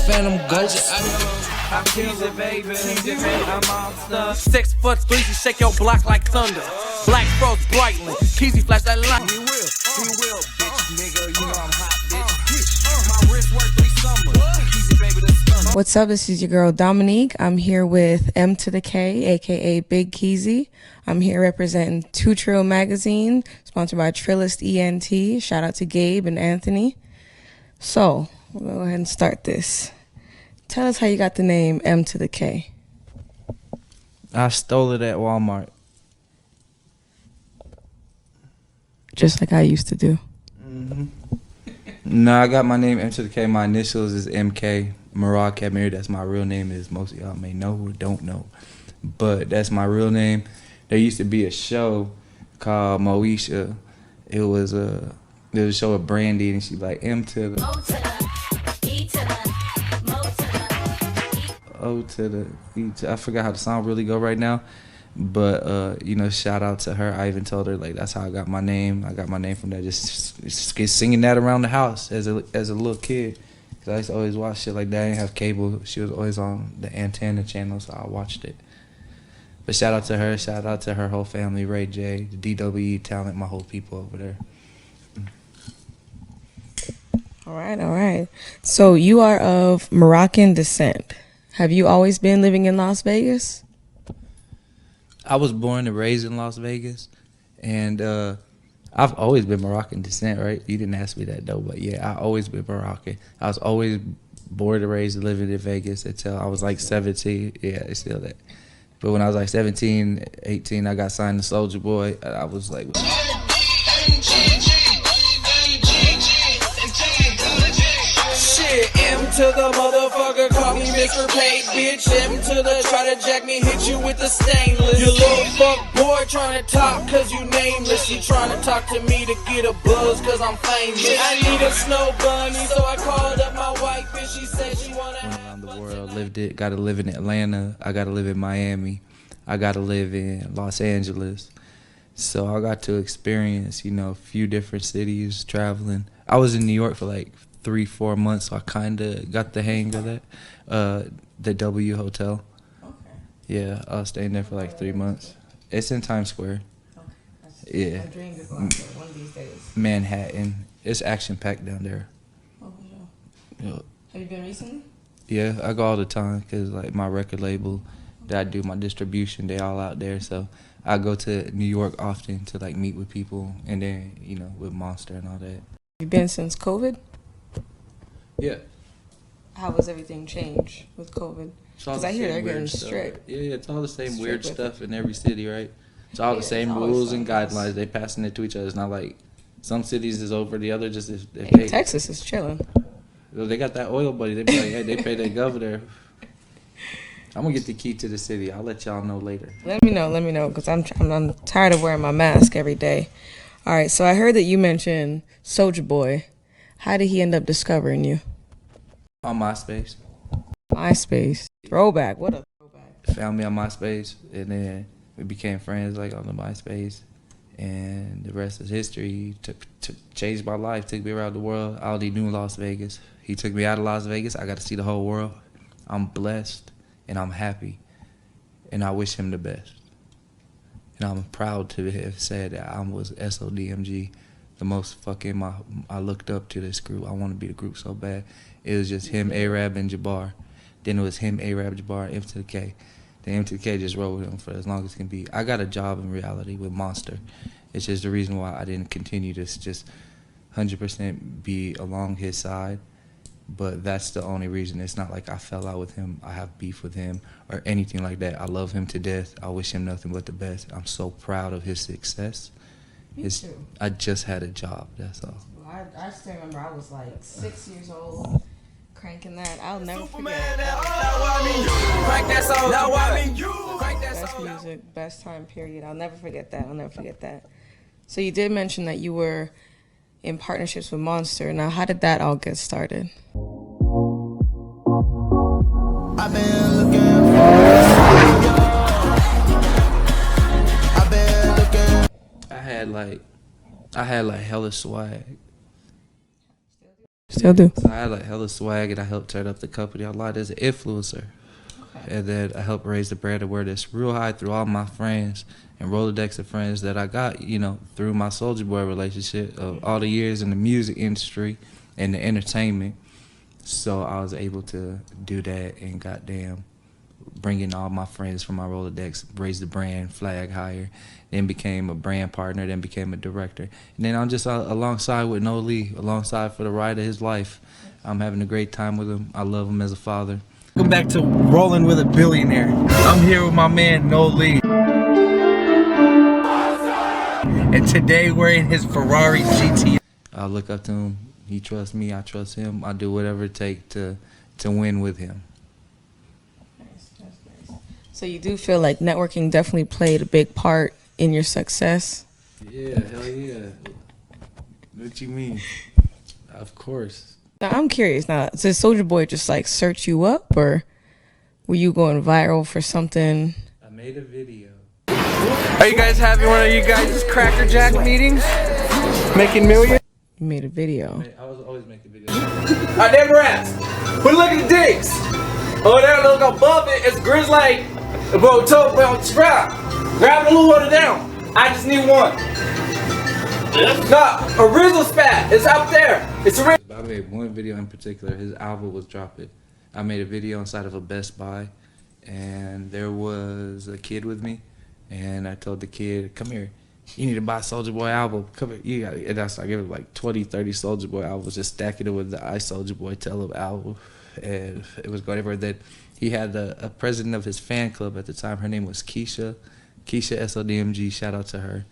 phantom ghosts. I'm Keezy, baby. I'm all stuff. 6 foot breezy, shake your block like thunder. Black froze brightly. Keezy flash that light. He will, bitch, nigga. You know I'm hot, bitch. My wrist work 3 summers. Keezy, baby, the stunner. What's up? This is your girl Dominique. I'm here with M2THAK, aka Big Keezy. I'm here representing Two Trill magazine, sponsored by Trillest Ent. Shout out to Gabe and Anthony. So we'll go ahead and start this. Tell us how you got the name M2THAK. I stole it at Walmart. Just like I used to do. No, I got my name M2THAK. My initials is MK. Murad Kamir. That's my real name, as most of y'all may know or don't know. But that's my real name. There used to be a show called Moesha. It was a show with Brandy, and she's like M to the O to the E to, I forgot how the song really go right now, but you know, shout out to her. I even told her like that's how I got my name. I got my name from that. Just get singing that around the house as a little kid. Cause I used to always watch shit like that. I didn't have cable. She was always on the antenna channel, so I watched it. But shout out to her. Shout out to her whole family, Ray J, the DWE talent, my whole people over there. All right. So you are of Moroccan descent. Have you always been living in Las Vegas? I was born and raised in Las Vegas, and I've always been Moroccan descent, right? You didn't ask me that though, but yeah, I always been Moroccan. I was always born and raised living in Vegas until I was like 17. Yeah, it's still that. But when I was like 17, 18, I got signed to Soulja Boy. I was like, M to the motherfucker, call me Mr. Paid, bitch. M to the try to jack me, hit you with the stainless. You little fuck boy trying to talk cause you nameless. You trying to talk to me to get a buzz cause I'm famous. I need a snow bunny, so I called up my wife and she said she wanna have around the world, lived it. Gotta live in Atlanta. I gotta live in Miami. I gotta live in Los Angeles. So I got to experience, you know, a few different cities, traveling. I was in New York for like 3-4 months, so I kind of got the hang of that. The W Hotel. Okay. Yeah, I was staying there for like 3 months. It's in Times Square. Okay. Yeah. I dream to go out there one of these days. Manhattan. It's action packed down there. Oh, for sure. Yeah. Have you been recently? Yeah, I go all the time because like my record label that I do my distribution, they all out there. So I go to New York often to like meet with people, and then you know with Monster and all that. You been since COVID? Yeah. How has everything changed with COVID? Because I hear they're getting strict. Yeah, it's all the same Strict weird with stuff in every city, right? It's all the same it's always rules and something else. guidelines. They passing it to each other. It's not like some cities is over the other. Just if they Hey, pay. Texas is chilling. They got that oil buddy. They be like, hey, they pay their governor. I'm gonna get the key to the city. I'll let y'all know later. Let me know, because I'm tired of wearing my mask every day. All right, so I heard that you mentioned Soulja Boy. How did he end up discovering you? On MySpace. MySpace. Throwback. What a throwback. Found me on MySpace, and then we became friends like on the MySpace, and the rest is history. Changed my life, took me around the world. I already knew Las Vegas. He took me out of Las Vegas. I got to see the whole world. I'm blessed, and I'm happy, and I wish him the best. And I'm proud to have said that I was SODMG, the most fucking, I looked up to this group. I want to be the group so bad. It was just him, Arab, and Jabbar. Then it was him, Arab, Jabbar, M2THAK. Then M2THAK just rode with him for as long as it can be. I got a job in reality with Monster. It's just the reason why I didn't continue to just 100% be along his side. But that's the only reason. It's not like I fell out with him, I have beef with him, or anything like that. I love him to death. I wish him nothing but the best. I'm so proud of his success. Me too. I just had a job, that's all. I still remember I was like 6 years old, cranking that. I'll never forget. Best music, best time period. I'll never forget that. So you did mention that you were in partnerships with Monster. Now, how did that all get started? I've been looking I had like hella swag. Still do. So I had like hella swag, and I helped turn up the company a lot as an influencer. And then I helped raise the brand awareness real high through all my friends and Rolodex of friends that I got, you know, through my Soulja Boy relationship of all the years in the music industry and the entertainment. So I was able to do that and goddamn bring in all my friends from my Rolodex, raise the brand flag higher, then became a brand partner, then became a director. And then I'm just alongside with No Lee, alongside for the ride of his life. I'm having a great time with him. I love him as a father. Welcome back to Rolling with a Billionaire. I'm here with my man No Lee. And today we're in his Ferrari GT. I look up to him. He trusts me. I trust him. I do whatever it takes to win with him. So you do feel like networking definitely played a big part in your success? Yeah, hell yeah. What you mean? Of course. Now I'm curious. Now, did Soulja Boy just like search you up, or were you going viral for something? I made a video. Are you guys having one of you guys' Cracker Jack meetings? Making millions? You made a video. I was always making videos. I never asked. But look at the dicks. Oh, there, look above it. It's Grizzly. Bro, toe, bro, scrap. Grab a little water down. I just need one. Nah, a Rizzle spat. It's up there. It's a I made one video in particular. His album was dropping. I made a video inside of a Best Buy, and there was a kid with me, and I told the kid, "Come here, you need to buy Soulja Boy album. Come here, you got it." And I started giving him like 20, 30 Soulja Boy albums, just stacking it with the I Soulja Boy Tell Him album, and it was going everywhere. Then he had a president of his fan club at the time. Her name was Keisha SODMG. Shout out to her.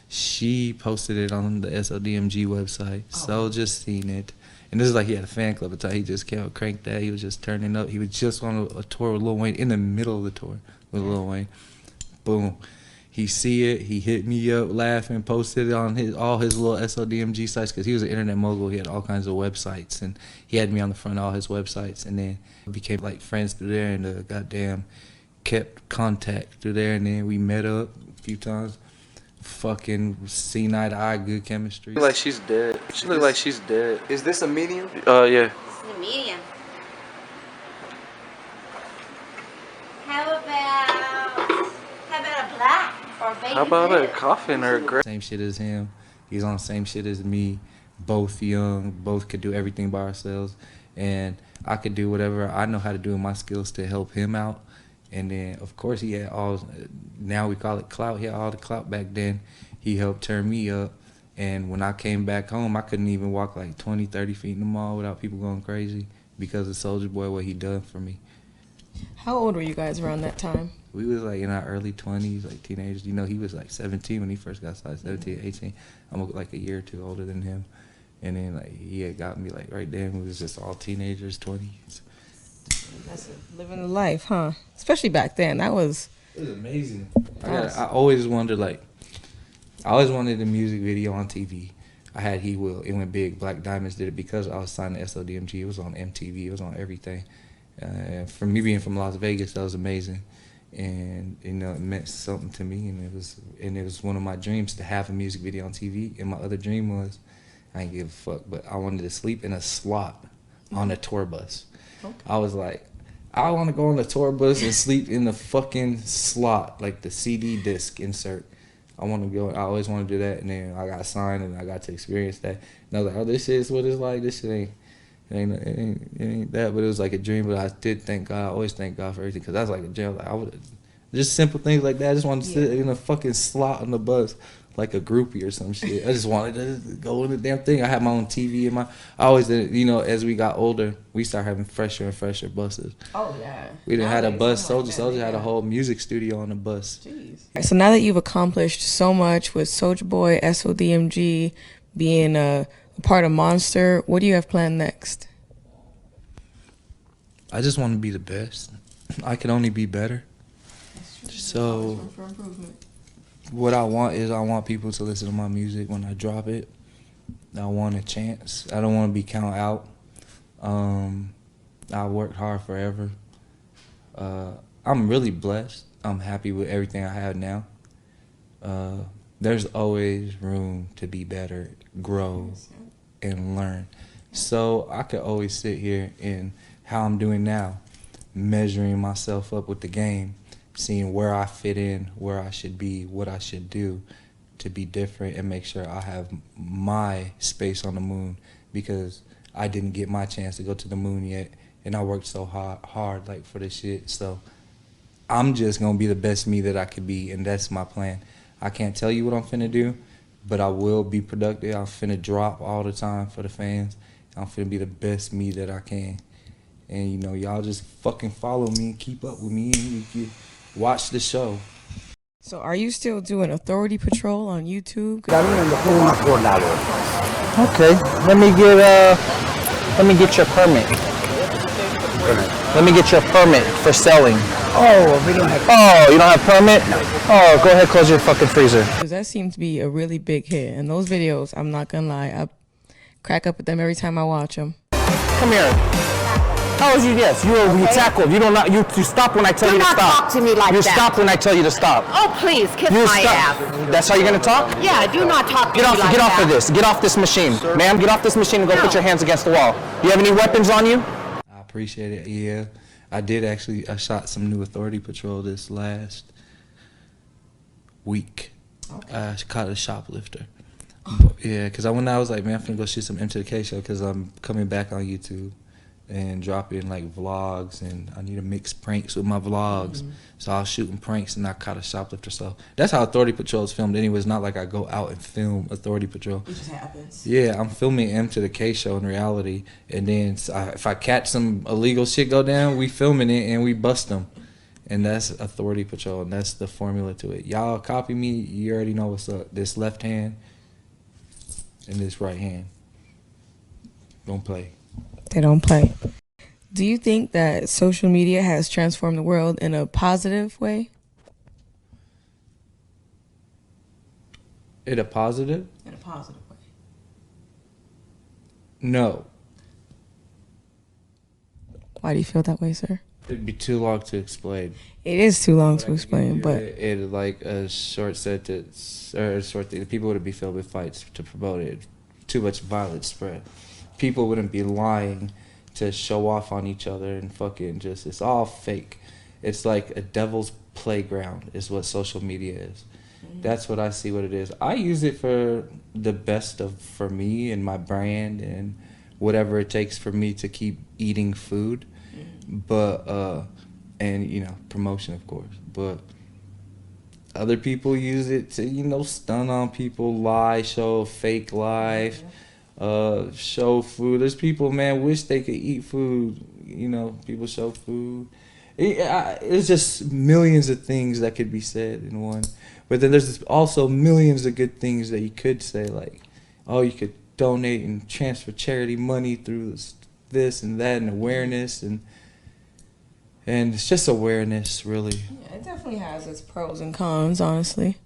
She posted it on the SODMG website. So just seen it. And this is like he had a fan club at the time. He just came cranked that. He was just turning up. He was just on a tour with Lil Wayne, in the middle of the tour with Lil Wayne. Boom. He see it. He hit me up laughing, posted it on all his little SODMG sites because he was an internet mogul. He had all kinds of websites. And he had me on the front of all his websites. And then we became like friends through there and goddamn kept contact through there. And then we met up a few times. Fucking see eye to eye, good chemistry. Like she's dead. She look like she's dead. Is this a medium? Yeah. This is a medium. How about a black or a baby How about blue? a coffin or a grave? Same shit as him. He's on the same shit as me. Both young, both could do everything by ourselves. And I could do whatever I know how to do in my skills to help him out. And then, of course, he had all, now we call it clout. He had all the clout back then. He helped turn me up. And when I came back home, I couldn't even walk like 20, 30 feet in the mall without people going crazy because of Soulja Boy, what he done for me. How old were you guys around that time? We was like in our early 20s, like teenagers. You know, he was like 17 when he first got started, 17, 18. I'm like a year or two older than him. And then like he had got me like right then. We was just all teenagers, 20s. That's living the life, huh? Especially back then. That was... It was amazing. I always wondered, like, I always wanted a music video on TV. I had He Will. It went big. Black Diamonds did it because I was signed to SODMG. It was on MTV. It was on everything. For me being from Las Vegas, that was amazing. And, you know, it meant something to me. And it was one of my dreams to have a music video on TV. And my other dream was, I didn't give a fuck, but I wanted to sleep in a slot on a tour bus. Okay. I was like, I want to go on the tour bus and sleep in the fucking slot, like the CD disc insert. I want to go. I always want to do that, and then I got signed and I got to experience that. And I was like, oh, this is what it's like. This shit ain't that, but it was like a dream. But I did thank God. I always thank God for everything because I was like a jail. Like I would just simple things like that. I just wanted to sit in a fucking slot on the bus. Like a groupie or some shit. I just wanted to go in the damn thing. I had my own TV I always did, you know, as we got older, we started having fresher and fresher buses. Oh, yeah. We didn't have a bus. Soulja had a whole music studio on the bus. Jeez. So now that you've accomplished so much with Soulja Boy, SODMG, being a part of Monster, what do you have planned next? I just want to be the best. I can only be better. So what I want people to listen to my music when I drop it. I want a chance. I don't want to be count out. I worked hard forever. I'm really blessed. I'm happy with everything I have now. There's always room to be better, grow, and learn. So I could always sit here and how I'm doing now, measuring myself up with the game, seeing where I fit in, where I should be, what I should do to be different and make sure I have my space on the moon, because I didn't get my chance to go to the moon yet, and I worked so hard like for this shit. So I'm just gonna be the best me that I could be, and that's my plan. I can't tell you what I'm finna do, but I will be productive. I'm finna drop all the time for the fans. I'm finna be the best me that I can. And you know, y'all just fucking follow me and keep up with me, and you can watch the show. So are you still doing Authority Patrol on YouTube? Okay, let me get your permit. Let me get your permit for selling. Oh, we don't have. Oh, you don't have permit? No. Oh, go ahead, close your fucking freezer. Because that seems to be a really big hit. And those videos, I'm not gonna lie, I crack up at them every time I watch them. Come here. How was you? Yes, you tackled. You don't not. You stop when I tell you to stop. Do not talk to me like you that. Stop when I tell you to stop. Oh, please, kiss You my stop. ass. That's how you're gonna talk? Yeah, do not talk to Get me off. like Get that. off of this. Get off this machine, ma'am. Get off this machine and go No. put your hands against the wall. You have any weapons on you? I appreciate it. Yeah, I did actually. I shot some new Authority Patrol this last week. I caught a shoplifter. Yeah, because when I was like, man, I'm finna go shoot some M2THAK show because I'm coming back on YouTube and dropping like vlogs, and I need to mix pranks with my vlogs. So I was shooting pranks and I caught a shoplifter. So that's how Authority Patrol is filmed anyway. It's not like I go out and film Authority Patrol. It just happens. Yeah, I'm filming M2THAK show in reality, and then if I catch some illegal shit go down, we filming it and we bust them. And that's Authority Patrol, and that's the formula to it. Y'all copy me, you already know what's up. This left hand and this right hand. Don't play. They don't play. Do you think that social media has transformed the world in a positive way? In a positive? In a positive way. No. Why do you feel that way, sir? It'd be too long to explain. It is too long to explain, but it like a short sentence or a short thing. People wouldn't be filled with fights to promote it. Too much violence spread. People wouldn't be lying to show off on each other and fucking just, it's all fake. It's like a devil's playground is what social media is. That's what I see what it is. I use it for the best for me and my brand and whatever it takes for me to keep eating food. But and you know, promotion of course. But other people use it to, you know, stun on people, lie, show a fake life, show food. There's people, man, wish they could eat food. You know, people show food. It's just millions of things that could be said in one. But then there's also millions of good things that you could say, like, oh, you could donate and transfer charity money through this and that and awareness and it's just awareness, really. yeah, it definitely has its pros and cons, honestly.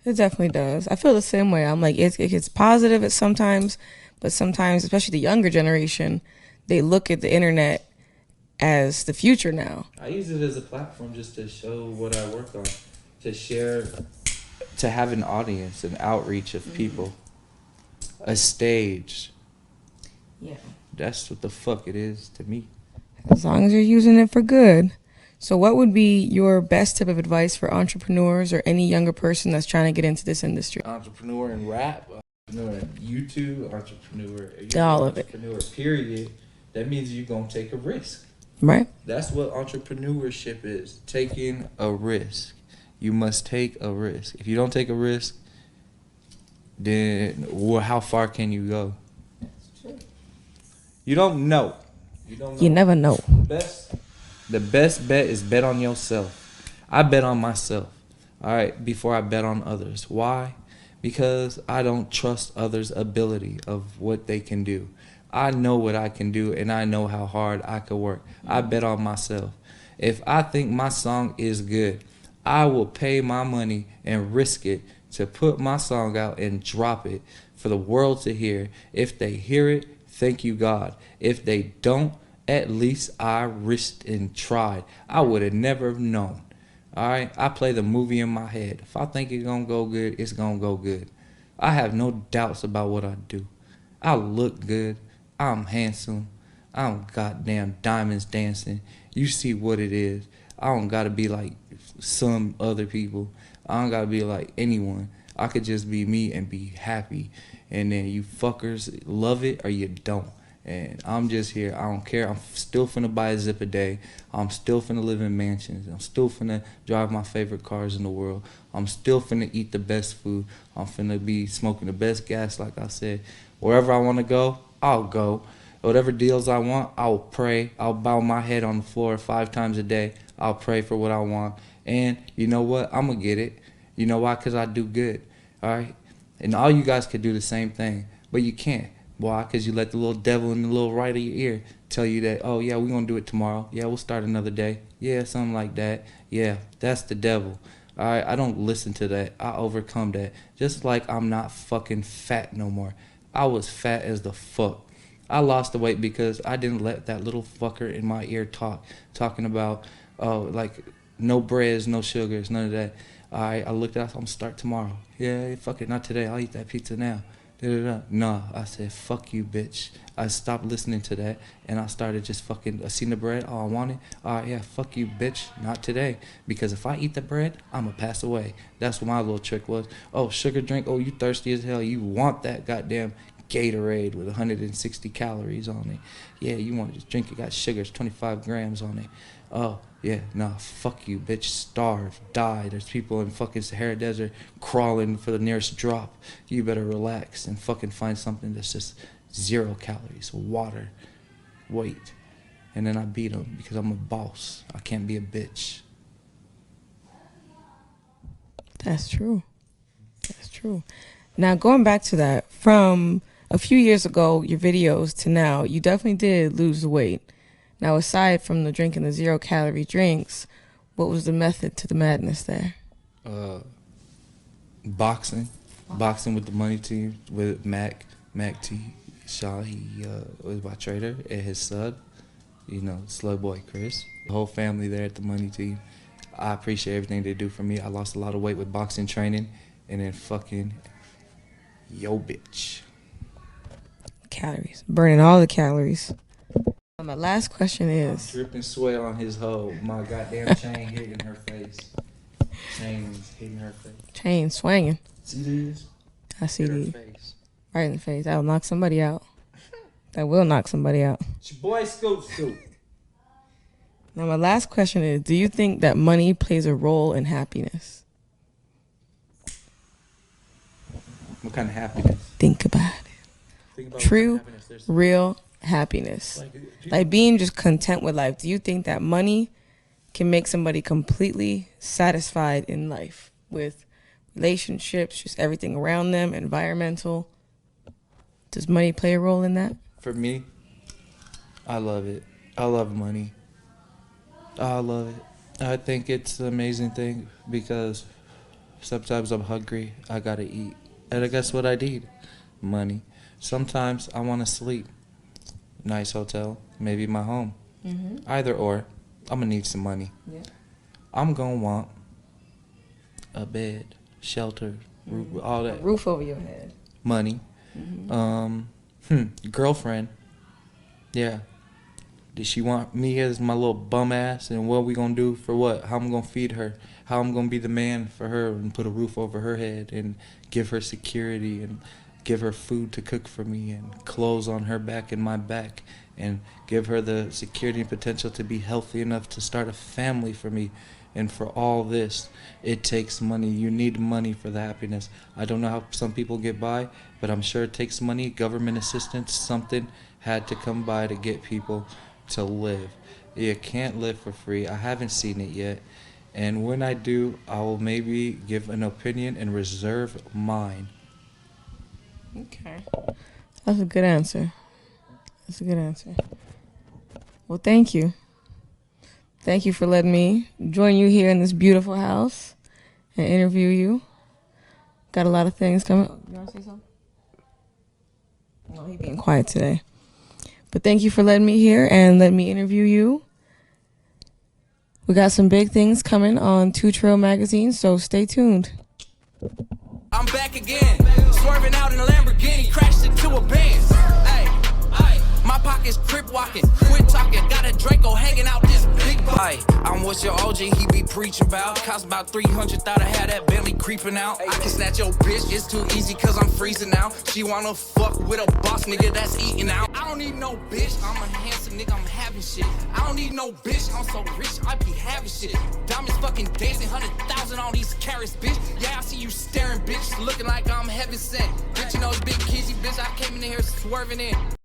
It definitely does. I feel the same way. I'm like, it's positive at sometimes, but sometimes, especially the younger generation, they look at the internet as the future now. I use it as a platform just to show what I work on, to share, to have an audience, an outreach of people, a stage. Yeah. That's what the fuck it is to me. As long as you're using it for good. So what would be your best tip of advice for entrepreneurs or any younger person that's trying to get into this industry? Entrepreneur in rap, entrepreneur in YouTube, entrepreneur, All of it. entrepreneur, period. That means you're going to take a risk. Right? That's what entrepreneurship is, taking a risk. You must take a risk. If you don't take a risk, then how far can you go? You don't know. You never know. The best bet is bet on yourself. I bet on myself, all right, before I bet on others. Why? Because I don't trust others' ability of what they can do. I know what I can do, and I know how hard I could work. I bet on myself. If I think my song is good, I will pay my money and risk it to put my song out and drop it for the world to hear. If they hear it, thank you, God. If they don't, at least I risked and tried. I would have never known. All right? I play the movie in my head. If I think it's going to go good, it's going to go good. I have no doubts about what I do. I look good. I'm handsome. I'm goddamn diamonds dancing. You see what it is. I don't gotta be like some other people. I don't gotta be like anyone. I could just be me and be happy. And then you fuckers love it or you don't. And I'm just here. I don't care. I'm still finna buy a zip a day. I'm still finna live in mansions. I'm still finna drive my favorite cars in the world. I'm still finna eat the best food. I'm finna be smoking the best gas, like I said. Wherever I want to go, I'll go. Whatever deals I want, I'll pray. I'll bow my head on the floor 5 times a day. I'll pray for what I want. And you know what? I'm going to get it. You know why? Because I do good. All right? And all you guys could do the same thing. But you can't. Why? Because you let the little devil in the little right of your ear tell you that, oh, yeah, we're going to do it tomorrow. Yeah, we'll start another day. Yeah, something like that. Yeah, that's the devil. All right? I don't listen to that. I overcome that. Just like I'm not fucking fat no more. I was fat as the fuck. I lost the weight because I didn't let that little fucker in my ear talking about, like, no breads, no sugars, none of that. I looked at it, I'm going to start tomorrow. Yeah, fuck it, not today. I'll eat that pizza now. Da-da-da. Nah, I said, fuck you, bitch. I stopped listening to that, and I started just fucking, I seen the bread, oh, I want it. All right, yeah, fuck you, bitch, not today. Because if I eat the bread, I'm going to pass away. That's what my little trick was. Oh, sugar drink, oh, you thirsty as hell. You want that goddamn Gatorade with 160 calories on it. Yeah, you want to drink it, got sugars, 25 grams on it. Oh, yeah, nah, fuck you, bitch, starve, die. There's people in fucking Sahara Desert crawling for the nearest drop. You better relax and fucking find something that's just 0 calories, water, wait. And then I beat them because I'm a boss. I can't be a bitch. That's true. That's true. Now, going back to that, from a few years ago, your videos to now, you definitely did lose weight. Now, aside from the drinking the 0 calorie drinks, what was the method to the madness there? Boxing with the money team, with Mac T. Shaw, he was my trader and his sub, you know, Slug Boy Chris. The whole family there at the money team. I appreciate everything they do for me. I lost a lot of weight with boxing training, and then fucking yo bitch. Calories. Burning all the calories. My last question is... Dripping sweat on his hoe. My goddamn chain hitting her face. Chains hitting her face. Chain swinging. See these? I see these. Face. Right in the face. That will knock somebody out. That will knock somebody out. It's your boy Scoop. Now, my last question is, do you think that money plays a role in happiness? What kind of happiness? Think about it. Think about True, what kind of happiness real happiness. Like being just content with life. Do you think that money can make somebody completely satisfied in life with relationships, just everything around them, environmental? Does money play a role in that? For me, I love it. I love money. I love it. I think it's an amazing thing because sometimes I'm hungry, I gotta eat. And I guess what I need? Money. Sometimes I want to sleep. Nice hotel, maybe my home. Mm-hmm. Either or, I'm gonna need some money. Yeah. I'm gonna want a bed, shelter, roof, all that. A roof over your head. Money. Mm-hmm. Girlfriend. Yeah. Did she want me as my little bum ass? And what we gonna do for what? How I'm gonna feed her? How I'm gonna be the man for her and put a roof over her head and give her security and give her food to cook for me and clothes on her back and my back and give her the security and potential to be healthy enough to start a family for me. And for all this, it takes money. You need money for the happiness. I don't know how some people get by, but I'm sure it takes money. Government assistance, something had to come by to get people to live. You can't live for free. I haven't seen it yet. And when I do, I will maybe give an opinion and reserve mine. Okay. That's a good answer. That's a good answer. Well, thank you. Thank you for letting me join you here in this beautiful house and interview you. Got a lot of things coming. You want to say something? No, he's being quiet today. But thank you for letting me here and let me interview you. We got some big things coming on 2Trill magazine, so stay tuned. I'm back again, swerving out in a Lamborghini, crashed into a Benz. Hey, is crip walking. Quit talking, got a Draco hanging out this big boy. I'm what your OG, he be preaching about. Cost about 300, thought I had that Bentley creeping out. I can snatch your bitch, it's too easy cause I'm freezing now. She wanna fuck with a boss nigga that's eating out. I don't need no bitch, I'm a handsome nigga, I'm having shit. I don't need no bitch, I'm so rich, I be having shit. Diamonds fucking dancing, 100,000 on these carrots, bitch. Yeah, I see you staring, bitch, looking like I'm heaven sent. Bitch, you know it's Big Kizzy, bitch, I came in here swerving in.